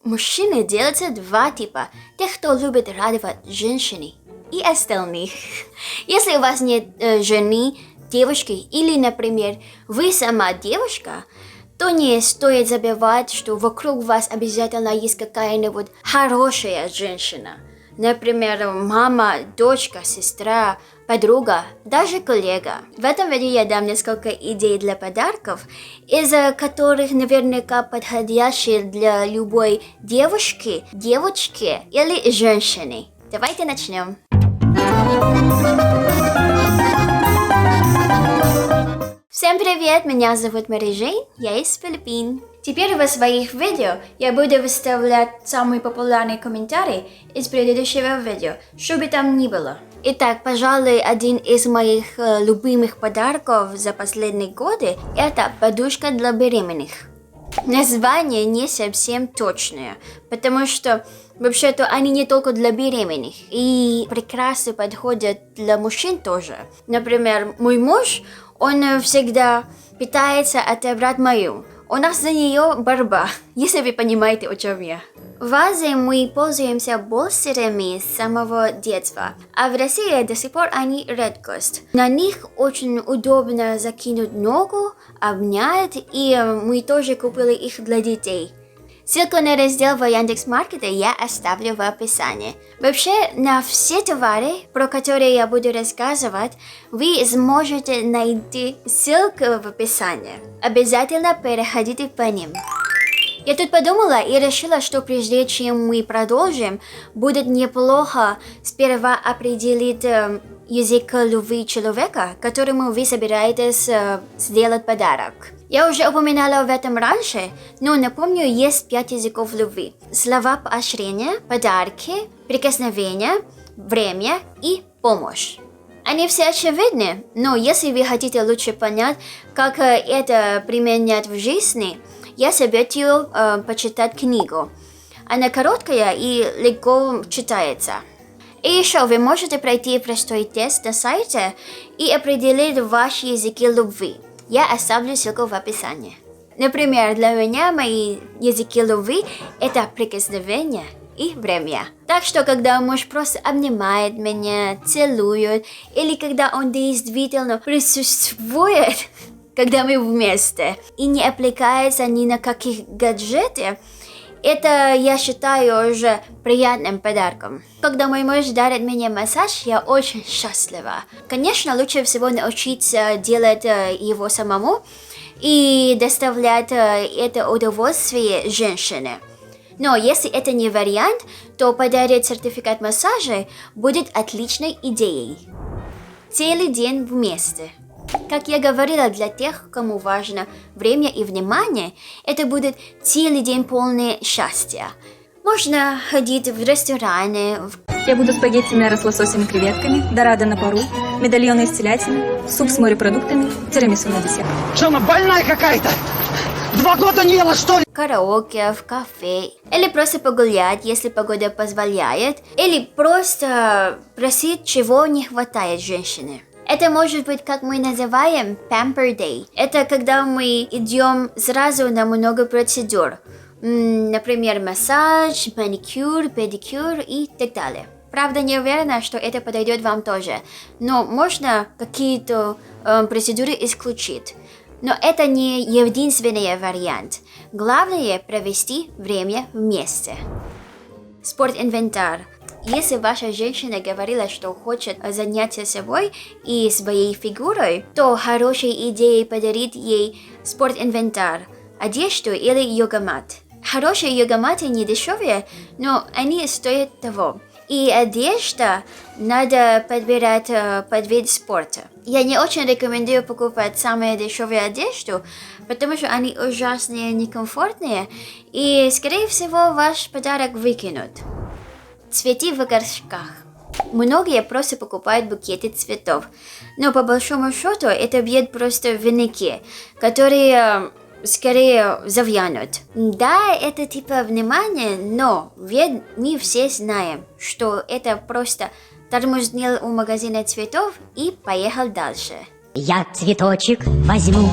Мужчины делятся два типа. Тех, кто любит радовать женщины, и остальных. Если у вас нет жены, девушки, или, например, вы сама девушка, то не стоит забывать, что вокруг вас обязательно есть какая-нибудь хорошая женщина. Например, мама, дочка, сестра, подруга, даже коллега. В этом видео я дам несколько идей для подарков, из которых наверняка подходящие для любой девушки, девочки или женщины. Давайте начнем. Всем привет, меня зовут Мари Жень, я из Филиппин. Теперь в своих видео я буду выставлять самые популярные комментарии из предыдущего видео, что бы там ни было. Итак, пожалуй, один из моих любимых подарков за последние годы – это подушка для беременных. Название не совсем точное, потому что вообще-то они не только для беременных и прекрасно подходят для мужчин тоже. Например, мой муж, он всегда пытается отобрать мою. У нас за нее борьба, если вы понимаете, о чем я. В Азии мы пользуемся болстерами с самого детства, а в России до сих пор они редкость. На них очень удобно закинуть ногу, обнять, и мы тоже купили их для детей. Ссылку на раздел в Яндекс.Маркете я оставлю в описании. Вообще, на все товары, про которые я буду рассказывать, вы сможете найти ссылку в описании. Обязательно переходите по ним. Я тут подумала и решила, что прежде чем мы продолжим, будет неплохо сперва определить язык любви человека, которому вы собираетесь сделать подарок. Я уже упоминала в этом раньше, но напомню, есть 5 языков любви. Слова поощрения, подарки, прикосновения, время и помощь. Они все очевидны, но если вы хотите лучше понять, как это применять в жизни, я советую почитать книгу. Она короткая и легко читается. И еще вы можете пройти простой тест на сайте и определить ваши языки любви. Я оставлю ссылку в описании. Например, для меня мои языки любви – это прикосновение и время. Так что, когда муж просто обнимает меня, целует, или когда он действительно присутствует, когда мы вместе, и не отвлекается ни на каких гаджетов, это я считаю уже приятным подарком. Когда мой муж дарит мне массаж, я очень счастлива. Конечно, лучше всего научиться делать его самому и доставлять это удовольствие женщине. Но если это не вариант, то подарить сертификат массажа будет отличной идеей. Целый день вместе. Как я говорила, для тех, кому важно время и внимание, это будет целый день полный счастья. Можно ходить в рестораны. Я буду спагетти мяра с лососем и креветками, дорадо на пару, медальоны из телятины, суп с морепродуктами, тирамису на десерт. Что, она больная какая-то? 2 года не ела, что ли? Караоке, в кафе. Или просто погулять, если погода позволяет. Или просто просить, чего не хватает женщине. Это может быть, как мы называем, pamper day. Это когда мы идем сразу на много процедур. Например, массаж, маникюр, педикюр и так далее. Правда, не уверена, что это подойдет вам тоже. Но можно какие-то процедуры исключить. Но это не единственный вариант. Главное провести время вместе. Спортинвентарь. Если ваша женщина говорила, что хочет заняться собой и своей фигурой, то хорошей идеей подарить ей спортинвентарь, одежду или йога-мат. Хорошие йога-маты не дешевые, но они стоят того. И одежда надо подбирать под вид спорта. Я не очень рекомендую покупать самую дешевую одежду, потому что они ужасные, некомфортные, и, скорее всего, ваш подарок выкинут. Цветы в горшках. Многие просто покупают букеты цветов, но по большому счету это бьет просто в венки, которые скорее завянут. Да, это типа внимание, но ведь мы все знаем, что это просто тормознил у магазина цветов и поехал дальше. Я цветочек возьму,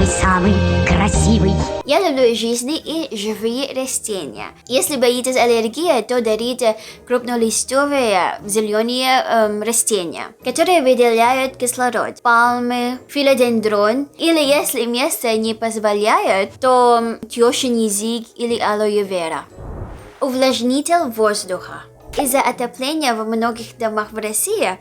самый красивый. Я люблю жизни и живые растения. Если боитесь аллергии, то дарите крупнолистовые зеленые растения, которые выделяют кислород. Пальмы, филодендрон. Или если место не позволяет, то тёшин язык или алоэ вера. Увлажнитель воздуха. Из-за отопления в многих домах в России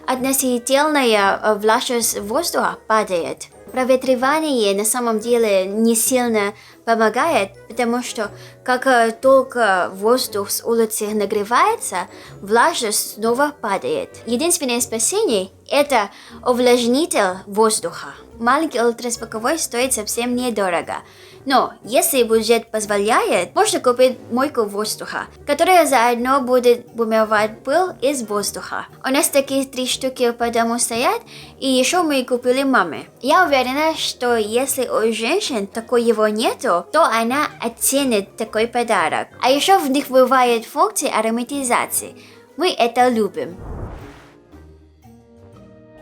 относительная влажность воздуха падает. Проветривание на самом деле не сильно помогает, потому что как только воздух с улицы нагревается, влажность снова падает. Единственное спасение – это увлажнитель воздуха. Маленький ультразвуковой стоит совсем недорого. Но если бюджет позволяет, можно купить мойку воздуха, которая заодно будет вымывать пыль из воздуха. У нас такие 3 штуки по дому стоят, и еще мы купили маме. Я уверена, что если у женщин такой его нету, то она оценит такой подарок. А еще в них бывает функция ароматизации. Мы это любим.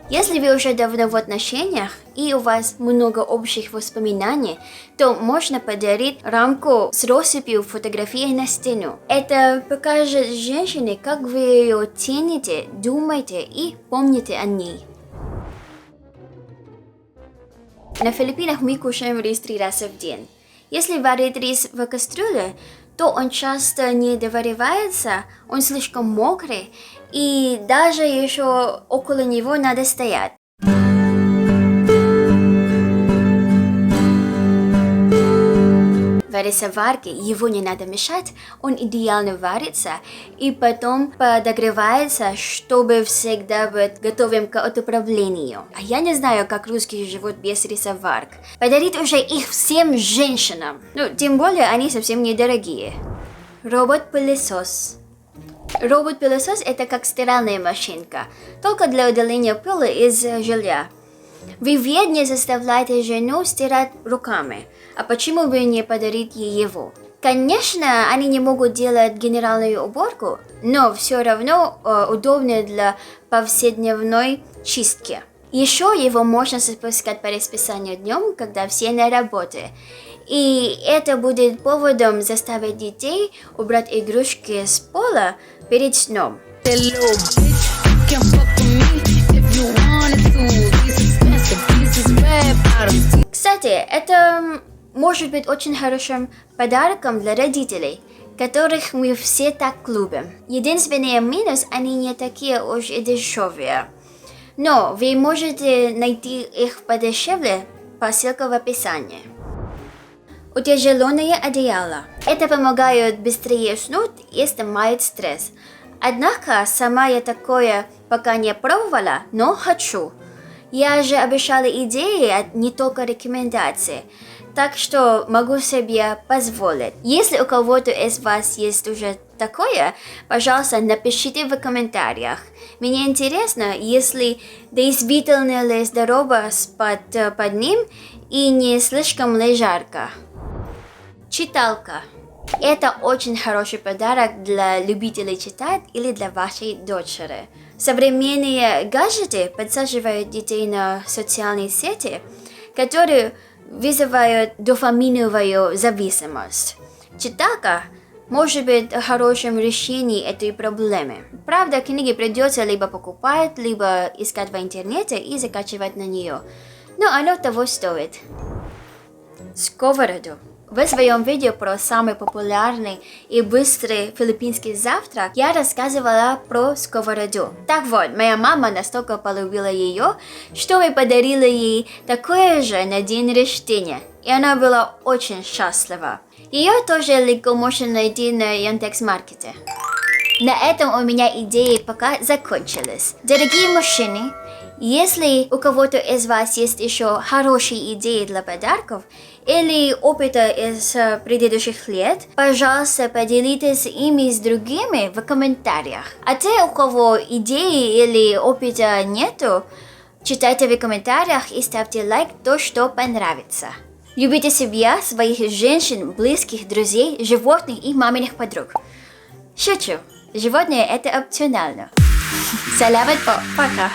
Если вы уже давно в отношениях и у вас много общих воспоминаний, то можно подарить рамку с россыпью фотографий на стену. Это покажет женщине, как вы ее цените, думаете и помните о ней. На Филиппинах мы кушаем рис 3 раза в день. Если варить рис в кастрюле, то он часто не доваривается, он слишком мокрый, и даже еще около него надо стоять. В рисоварке его не надо мешать, он идеально варится и потом подогревается, чтобы всегда быть готовым к отправлению. А я не знаю, как русские живут без рисоварок. Подарить уже их всем женщинам. Тем более они совсем недорогие. Робот-пылесос. Робот-пылесос это как стиральная машинка, только для удаления пыли из жилья. Вы ведь не заставляете жену стирать руками, а почему бы не подарить ей его? Конечно, они не могут делать генеральную уборку, но все равно удобно для повседневной чистки. Еще его можно запускать по расписанию днем, когда все на работе. И это будет поводом заставить детей убрать игрушки с пола перед сном. Кстати, это может быть очень хорошим подарком для родителей, которых мы все так любим. Единственный минус, они не такие уж и дешевые. Но вы можете найти их подешевле по ссылке в описании. Утяжеленное одеяло. Это помогает быстрее уснуть и снимает стресс. Однако сама я такое пока не пробовала, но хочу. Я же обещала идеи, а не только рекомендации. Так что могу себе позволить. Если у кого-то из вас есть уже такое, пожалуйста, напишите в комментариях. Мне интересно, если действительно ли здорово спать под ним и не слишком ли жарко. Читалка. Это очень хороший подарок для любителей читать или для вашей дочери. Современные гаджеты подсаживают детей на социальные сети, которые вызывают дофаминовую зависимость. Читалка может быть хорошим решением этой проблемы. Правда, книги придется либо покупать, либо искать в интернете и закачивать на нее. Но оно того стоит. Сковороду. В своем видео про самый популярный и быстрый филиппинский завтрак я рассказывала про сковороду. Так вот, моя мама настолько полюбила ее, что мы подарили ей такое же на день рождения. И она была очень счастлива. Ее тоже легко можно найти на Яндекс.Маркете. На этом у меня идеи пока закончились. Дорогие мужчины, если у кого-то из вас есть еще хорошие идеи для подарков или опыта из предыдущих лет, пожалуйста, поделитесь ими с другими в комментариях. А те, у кого идеи или опыта нету, читайте в комментариях и ставьте лайк то, что понравится. Любите себя, своих женщин, близких, друзей, животных и маминых подруг. Шучу, животные это опционально. Салават по, пока!